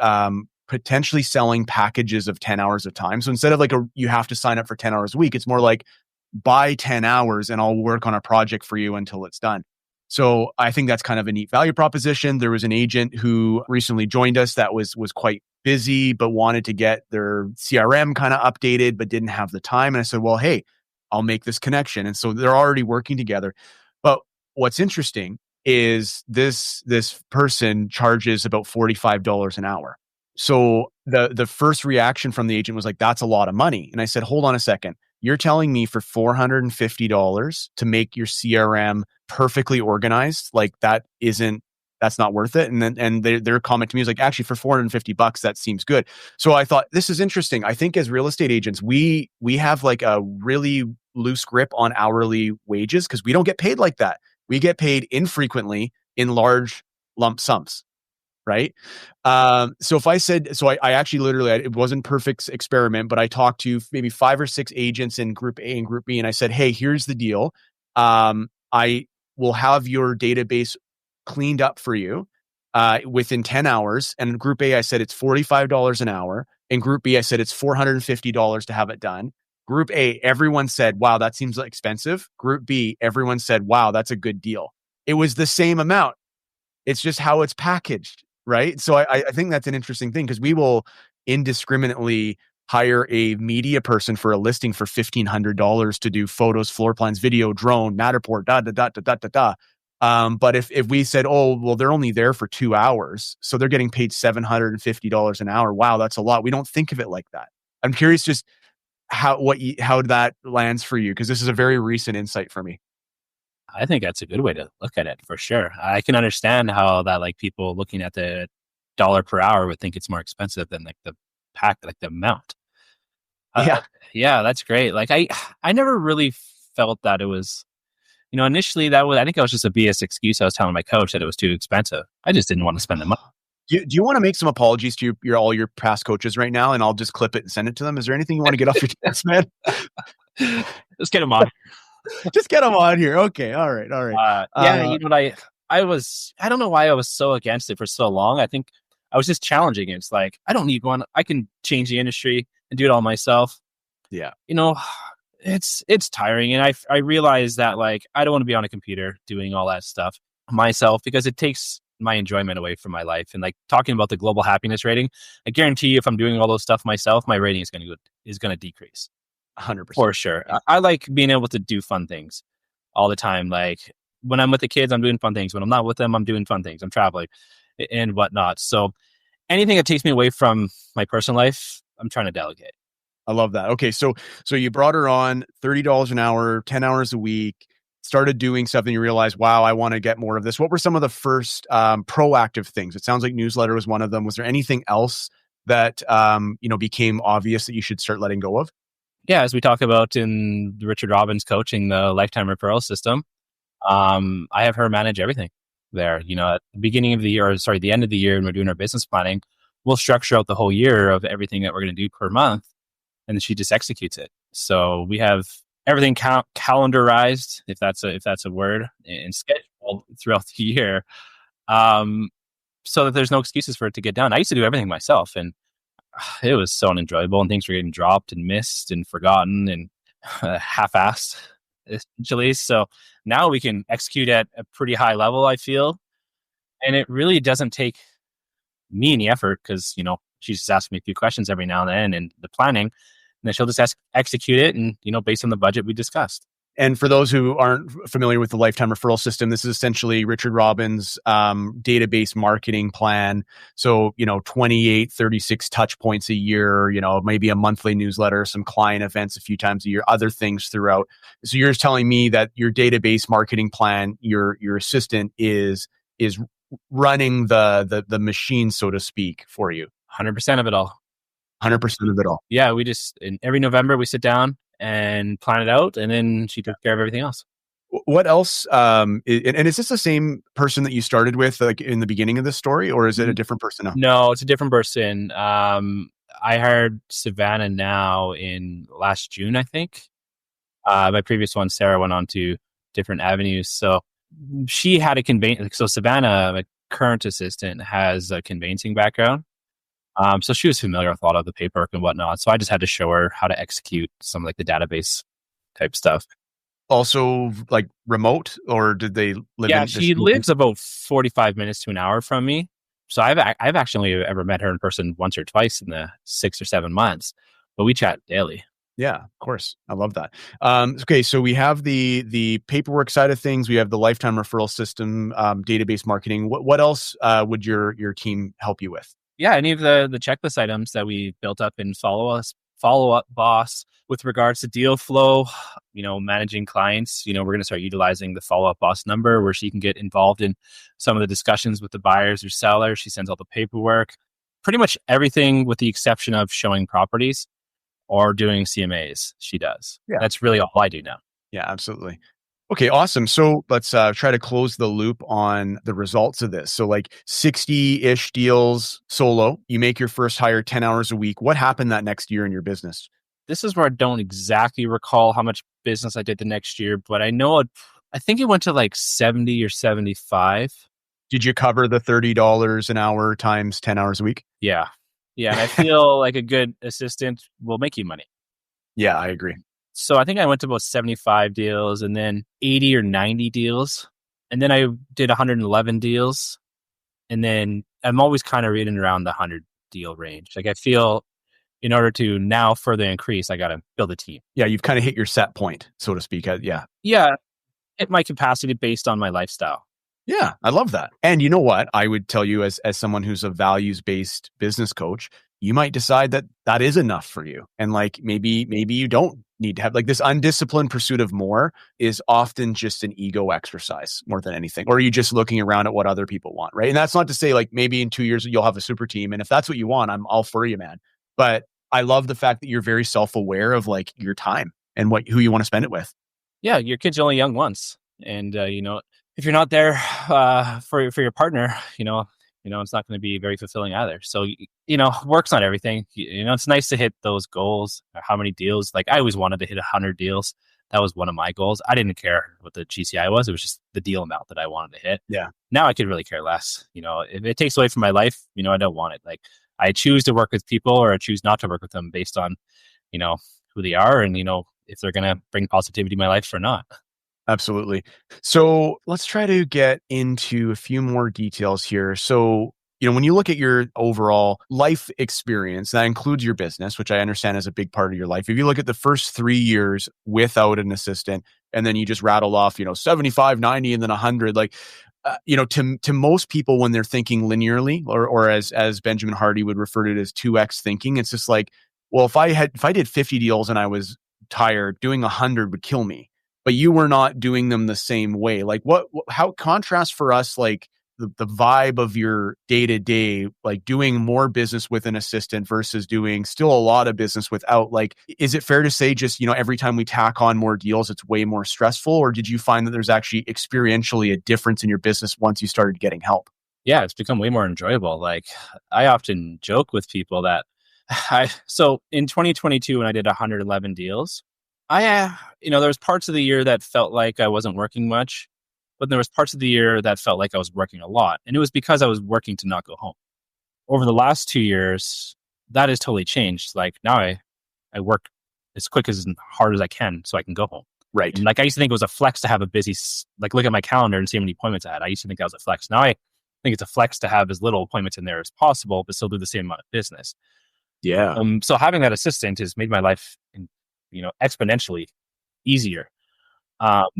potentially selling packages of 10 hours of time. So instead of like you have to sign up for 10 hours a week, it's more like buy 10 hours and I'll work on a project for you until it's done. So I think that's kind of a neat value proposition. There was an agent who recently joined us that was quite busy, but wanted to get their CRM kind of updated, but didn't have the time. And I said, well, hey, I'll make this connection. And so they're already working together. But what's interesting is this person charges about $45 an hour. So the first reaction from the agent was like, that's a lot of money. And I said, hold on a second. You're telling me for $450 to make your CRM perfectly organized? Like that's not worth it. And their comment to me was like, actually for $450, that seems good. So I thought, this is interesting. I think as real estate agents, we have like a really loose grip on hourly wages because we don't get paid like that. We get paid infrequently in large lump sums. Right. So if I said, so I actually literally, it wasn't perfect experiment, but I talked to maybe 5 or 6 agents in group A and group B. And I said, hey, here's the deal. I will have your database cleaned up for you within 10 hours. And in group A, I said, it's $45 an hour. In group B, I said, it's $450 to have it done. Group A, everyone said, wow, that seems expensive. Group B, everyone said, wow, that's a good deal. It was the same amount. It's just how it's packaged. Right. So I think that's an interesting thing because we will indiscriminately hire a media person for a listing for $1,500 to do photos, floor plans, video, drone, Matterport, but if we said, oh, well, they're only there for 2 hours, so they're getting paid $750 an hour. Wow, that's a lot. We don't think of it like that. I'm curious just how that lands for you, because this is a very recent insight for me. I think that's a good way to look at it for sure. I can understand how that, like, people looking at the dollar per hour would think it's more expensive than like the pack, like the amount. Yeah, that's great. Like I never really felt that it was, initially I think that was just a BS excuse. I was telling my coach that it was too expensive. I just didn't want to spend the money. Do you want to make some apologies to all your past coaches right now, and I'll just clip it and send it to them? Is there anything you want to get off your chest, man? Just get them on. Just get them on here. Okay. All right. I don't know why I was so against it for so long. I think I was just challenging it. It's like, I don't need one. I can change the industry and do it all myself. Yeah. It's tiring. And I realized that, like, I don't want to be on a computer doing all that stuff myself because it takes my enjoyment away from my life. And like talking about the global happiness rating, I guarantee you if I'm doing all those stuff myself, my rating is going to decrease. 100%. For sure. I like being able to do fun things all the time. Like when I'm with the kids, I'm doing fun things. When I'm not with them, I'm doing fun things. I'm traveling and whatnot. So Anything that takes me away from my personal life, I'm trying to delegate. I love that. Okay, so you brought her on $30 an hour, 10 hours a week, started doing something, you realized, wow, I want to get more of this. What were some of the first proactive things? It sounds like newsletter was one of them. Was there anything else that became obvious that you should start letting go of? Yeah, as we talk about in Richard Robbins coaching, the lifetime referral system, I have her manage everything there. At the beginning of the year, or sorry, the end of the year, when we're doing our business planning, we'll structure out the whole year of everything that we're going to do per month, and then she just executes it. So we have everything calendarized, if that's a word, and scheduled throughout the year, so that there's no excuses for it to get done. I used to do everything myself, and it was so unenjoyable, and things were getting dropped and missed and forgotten and half-assed, essentially. So now we can execute at a pretty high level, I feel, and it really doesn't take me any effort because she just asks me a few questions every now and then, and the planning, and then she'll just execute it, and based on the budget we discussed. And for those who aren't familiar with the lifetime referral system, this is essentially Richard Robbins' database marketing plan. So, 28, 36 touch points a year, maybe a monthly newsletter, some client events a few times a year, other things throughout. So you're telling me that your database marketing plan, your assistant is running the machine, so to speak, for you. 100% of it all. 100% of it all. Yeah, every November we sit down and plan it out, and then she took care of everything else. What else? And is this the same person that you started with, like in the beginning of this story, or is it a different person now? No, it's a different person. I hired Savannah now in last June, I think. My previous one, Sarah, went on to different avenues. So she had a conveyance. So Savannah, my current assistant, has a conveyancing background. So she was familiar with a lot of the paperwork and whatnot. So I just had to show her how to execute some like the database type stuff. Also, like remote, or did they live? Yeah, she lives about 45 minutes to an hour from me. So I've actually ever met her in person once or twice in the 6 or 7 months, but we chat daily. Yeah, of course. I love that. Okay, so we have the paperwork side of things. We have the lifetime referral system, database marketing. What else would your team help you with? Yeah, any of the checklist items that we built up in follow up boss with regards to deal flow, managing clients. We're going to start utilizing the follow up boss number where she can get involved in some of the discussions with the buyers or sellers. She sends all the paperwork, pretty much everything with the exception of showing properties or doing CMAs. She does. Yeah. That's really all I do now. Yeah, absolutely. Okay, awesome. So let's try to close the loop on the results of this. So like 60-ish deals solo, you make your first hire 10 hours a week. What happened that next year in your business? This is where I don't exactly recall how much business I did the next year, but I know I think it went to like 70 or 75. Did you cover the $30 an hour times 10 hours a week? Yeah. Yeah. And I feel like a good assistant will make you money. Yeah, I agree. So I think I went to about 75 deals and then 80 or 90 deals. And then I did 111 deals. And then I'm always kind of reading around the 100 deal range. Like I feel in order to now further increase, I got to build a team. Yeah, you've kind of hit your set point, so to speak. Yeah. Yeah. Hit my capacity based on my lifestyle. Yeah, I love that. And you know what? I would tell you as someone who's a values-based business coach, you might decide that is enough for you. And like maybe you don't need to have like this undisciplined pursuit of more is often just an ego exercise more than anything. Or are you just looking around at what other people want, right? And that's not to say like maybe in 2 years you'll have a super team. And if that's what you want, I'm all for you, man. But I love the fact that you're very self-aware of like your time and who you want to spend it with. Yeah, your kid's only young once. And, if you're not there for your partner, it's not going to be very fulfilling either. So, work's not everything. It's nice to hit those goals. How many deals? Like I always wanted to hit 100 deals. That was one of my goals. I didn't care what the GCI was. It was just the deal amount that I wanted to hit. Yeah. Now I could really care less. If it takes away from my life, I don't want it. Like I choose to work with people or I choose not to work with them based on, who they are and, if they're going to bring positivity to my life or not. Absolutely. So let's try to get into a few more details here. So, when you look at your overall life experience, that includes your business, which I understand is a big part of your life. If you look at the first 3 years without an assistant, and then you just rattle off, 75, 90, and then 100, like to most people when they're thinking linearly, or as Benjamin Hardy would refer to it as 2x thinking, it's just like, well, if I did 50 deals and I was tired, doing 100 would kill me. But you were not doing them the same way. Like how contrast for us, like the vibe of your day to day, like doing more business with an assistant versus doing still a lot of business without. Like, is it fair to say just, every time we tack on more deals, it's way more stressful? Or did you find that there's actually experientially a difference in your business once you started getting help? Yeah, it's become way more enjoyable. Like, I often joke with people that so in 2022, when I did 111 deals, there was parts of the year that felt like I wasn't working much, but there was parts of the year that felt like I was working a lot. And it was because I was working to not go home. Over the last 2 years, that has totally changed. Like, now I work as quick as hard as I can so I can go home. Right. And like, I used to think it was a flex to have a busy, like, look at my calendar and see how many appointments I had. I used to think that was a flex. Now I think it's a flex to have as little appointments in there as possible, but still do the same amount of business. Yeah. So having that assistant has made my life, exponentially easier.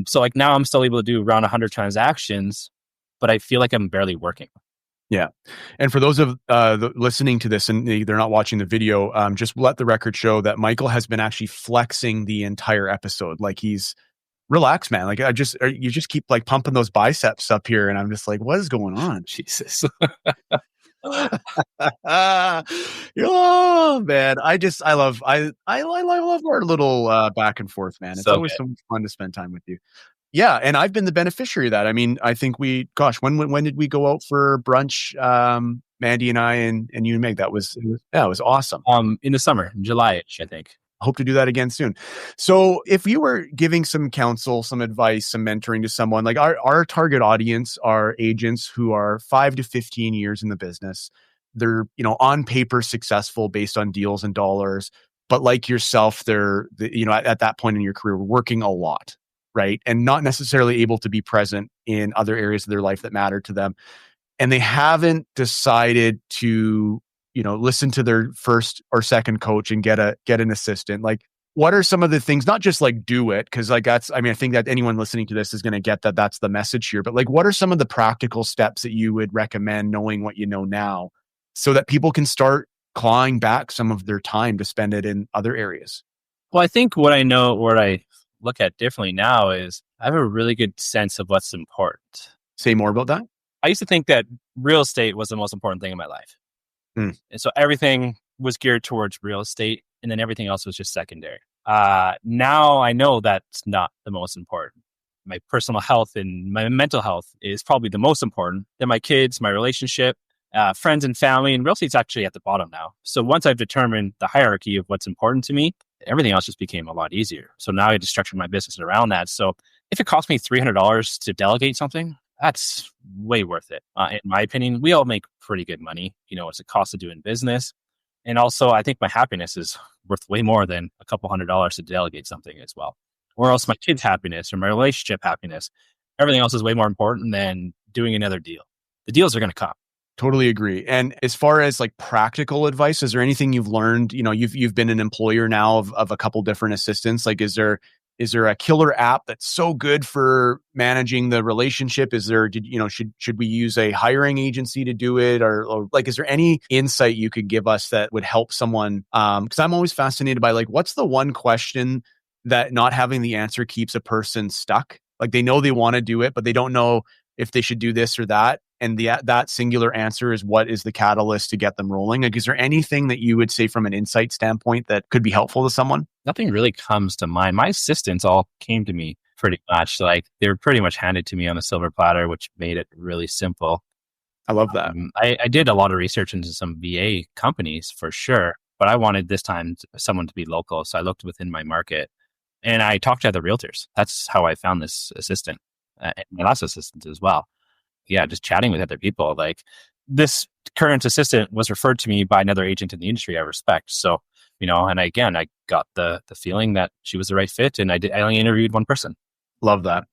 So like, now I'm still able to do around 100 transactions, but I feel like I'm barely working. Yeah. And for those of listening to this and they're not watching the video, just let the record show that Michael has been actually flexing the entire episode. Like, he's relaxed, man. Like, you just keep like pumping those biceps up here. And I'm just like, what is going on? Jesus. Oh man, I love our little back and forth, man. It's always so much fun to spend time with you. Yeah, and I've been the beneficiary of that. I mean, I think when did we go out for brunch? Mandy and I and you and Meg. It was awesome. In the summer, in July-ish, I think. Hope to do that again soon. So if you were giving some counsel, some advice, some mentoring to someone, like our target audience are agents who are 5 to 15 years in the business. They're, on paper successful based on deals and dollars, but like yourself, they're, at that point in your career, working a lot, right? And not necessarily able to be present in other areas of their life that matter to them. And they haven't decided to listen to their first or second coach and get an assistant. Like, what are some of the things, not just like do it, because like I think that anyone listening to this is going to get that that's the message here, but like, what are some of the practical steps that you would recommend, knowing what you know now, so that people can start clawing back some of their time to spend it in other areas? Well, I think what I look at differently now is I have a really good sense of what's important. Say more about that. I used to think that real estate was the most important thing in my life. And so everything was geared towards real estate, and then everything else was just secondary. Now I know that's not the most important. My personal health and my mental health is probably the most important. Then my kids, my relationship, friends and family, and real estate's actually at the bottom now. So once I've determined the hierarchy of what's important to me, everything else just became a lot easier. So now I had to structure my business around that. So if it costs me $300 to delegate something, that's way worth it. In my opinion, we all make pretty good money. It's a cost of doing business. And also, I think my happiness is worth way more than a couple $100s to delegate something as well. Or else my kids' happiness or my relationship happiness, everything else is way more important than doing another deal. The deals are going to come. Totally agree. And as far as like practical advice, is there anything you've learned? You've been an employer now of a couple different assistants. Like, is there a killer app that's so good for managing the relationship? Should we use a hiring agency to do it? Or like, is there any insight you could give us that would help someone? Because I'm always fascinated by like, what's the one question that not having the answer keeps a person stuck? Like, they know they want to do it, but they don't know if they should do this or that. And that singular answer is what is the catalyst to get them rolling. Like, is there anything that you would say from an insight standpoint that could be helpful to someone? Nothing really comes to mind. My assistants all came to me pretty much. Like, they were pretty much handed to me on a silver platter, which made it really simple. I love that. I did a lot of research into some VA companies for sure, but I wanted this time someone to be local. So I looked within my market and I talked to other realtors. That's how I found this assistant and my last assistant as well. Yeah, just chatting with other people. Like, this current assistant was referred to me by another agent in the industry I respect. So, and I got the feeling that she was the right fit, and I only interviewed one person. Love that.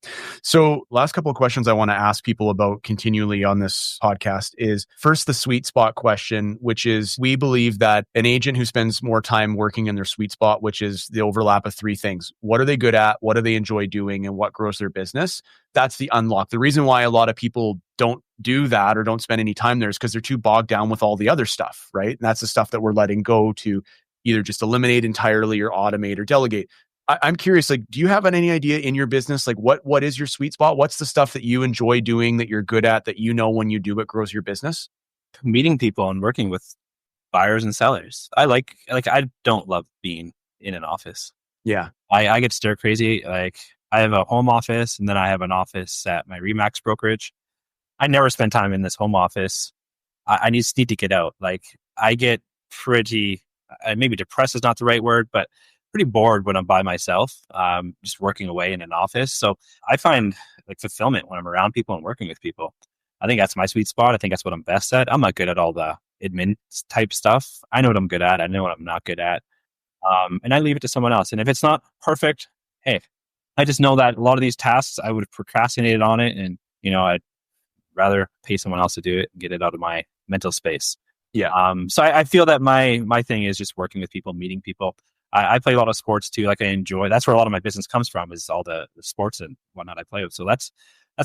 So last couple of questions I want to ask people about continually on this podcast is first the sweet spot question, which is we believe that an agent who spends more time working in their sweet spot, which is the overlap of three things. What are they good at? What do they enjoy doing? And what grows their business? That's the unlock. The reason why a lot of people don't do that or don't spend any time there is because they're too bogged down with all the other stuff, right? And that's the stuff that we're letting go to either just eliminate entirely or automate or delegate. I'm curious, like, do you have any idea in your business, like what is your sweet spot? What's the stuff that you enjoy doing that you're good at that you know when you do it grows your business? Meeting people and working with buyers and sellers. I don't love being in an office. Yeah. I get stir crazy. Like I have a home office and then I have an office at my Remax brokerage. I never spend time in this home office. I just need to get out. Like I get pretty, maybe depressed is not the right word, but pretty bored when I'm by myself, just working away in an office. So I find like fulfillment when I'm around people and working with people. I think that's my sweet spot. I think that's what I'm best at. I'm not good at all the admin type stuff. I know what I'm good at. I know what I'm not good at. And I leave it to someone else. And if it's not perfect, hey, I just know that a lot of these tasks I would have procrastinated on it. And, I'd rather pay someone else to do it and get it out of my mental space. Yeah. So I feel that my thing is just working with people, meeting people. I play a lot of sports too. Like I enjoy, that's where a lot of my business comes from is all the sports and whatnot I play with. So that's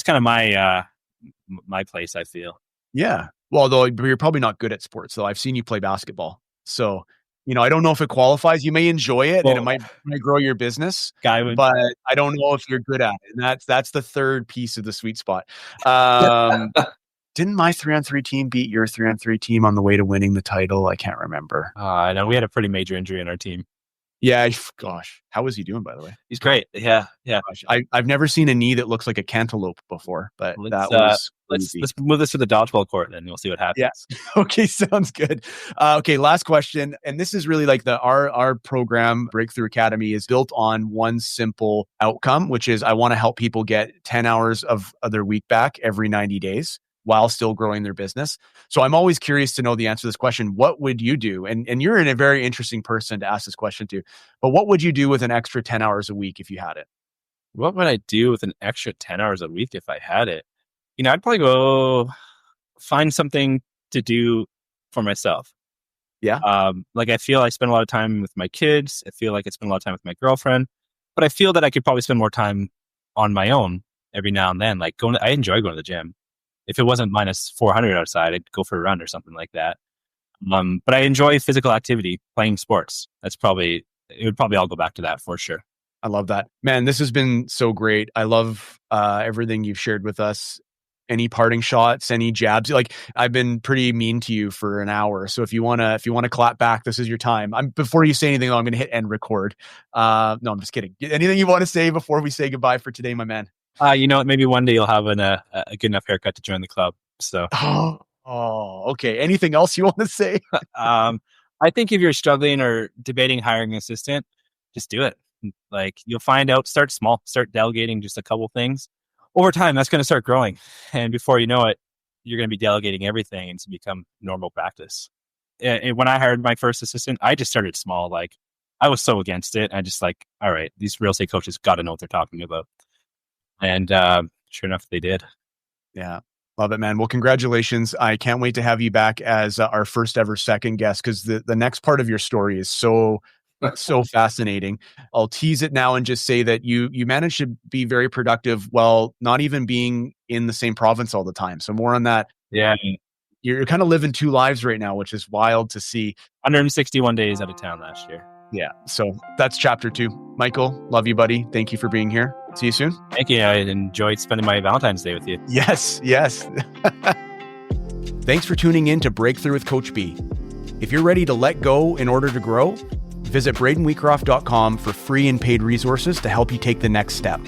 kind of my place, I feel. Yeah. Well, though you're probably not good at sports though. I've seen you play basketball. So, I don't know if it qualifies. You may enjoy it and it might grow your business, but I don't know if you're good at it. And that's the third piece of the sweet spot. Didn't my 3-on-3 team beat your 3-on-3 team on the way to winning the title? I can't remember. I know we had a pretty major injury in our team. Yeah, gosh. How was he doing, by the way? He's great. Yeah. Gosh, I've never seen a knee that looks like a cantaloupe before, but let's move this to the dodgeball court and we'll see what happens. Yeah. Okay, sounds good. Okay, last question. And this is really like our program, Breakthrough Academy, is built on one simple outcome, which is I want to help people get 10 hours of their week back every 90 days. While still growing their business. So I'm always curious to know the answer to this question. What would you do? And you're a very interesting person to ask this question to, but what would you do with an extra 10 hours a week if you had it? What would I do with an extra 10 hours a week if I had it? I'd probably go find something to do for myself. Yeah. Like I feel I spend a lot of time with my kids. I feel like I spend a lot of time with my girlfriend, but I feel that I could probably spend more time on my own every now and then. Like I enjoy going to the gym. If it wasn't minus 400 outside, I'd go for a run or something like that. But I enjoy physical activity, playing sports. It would probably all go back to that for sure. I love that. Man, this has been so great. I love everything you've shared with us. Any parting shots, any jabs? Like I've been pretty mean to you for an hour. So if you want to clap back, this is your time. Before you say anything, I'm going to hit end record. No, I'm just kidding. Anything you want to say before we say goodbye for today, my man? Maybe one day you'll have a good enough haircut to join the club. So, okay. Anything else you want to say? I think if you're struggling or debating hiring an assistant, just do it. Like you'll find out, start small, start delegating just a couple things. Over time, that's going to start growing. And before you know it, you're going to be delegating everything and it's become normal practice. And when I hired my first assistant, I just started small. Like I was so against it. I just like, all right, these real estate coaches got to know what they're talking about. And sure enough, they did. Yeah. Love it, man. Well, congratulations. I can't wait to have you back as our first ever second guest because the next part of your story is so fascinating. I'll tease it now and just say that you managed to be very productive while not even being in the same province all the time. So more on that. Yeah. You're kind of living two lives right now, which is wild to see. 161 days out of town last year. Yeah. So that's chapter 2. Michael, love you, buddy. Thank you for being here. See you soon. Thank you. I enjoyed spending my Valentine's Day with you. Yes. Thanks for tuning in to Breakthrough with Coach B. If you're ready to let go in order to grow, visit bradenweecroft.com for free and paid resources to help you take the next step.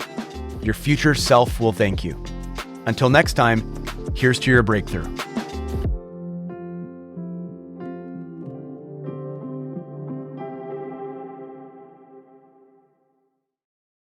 Your future self will thank you. Until next time, here's to your breakthrough.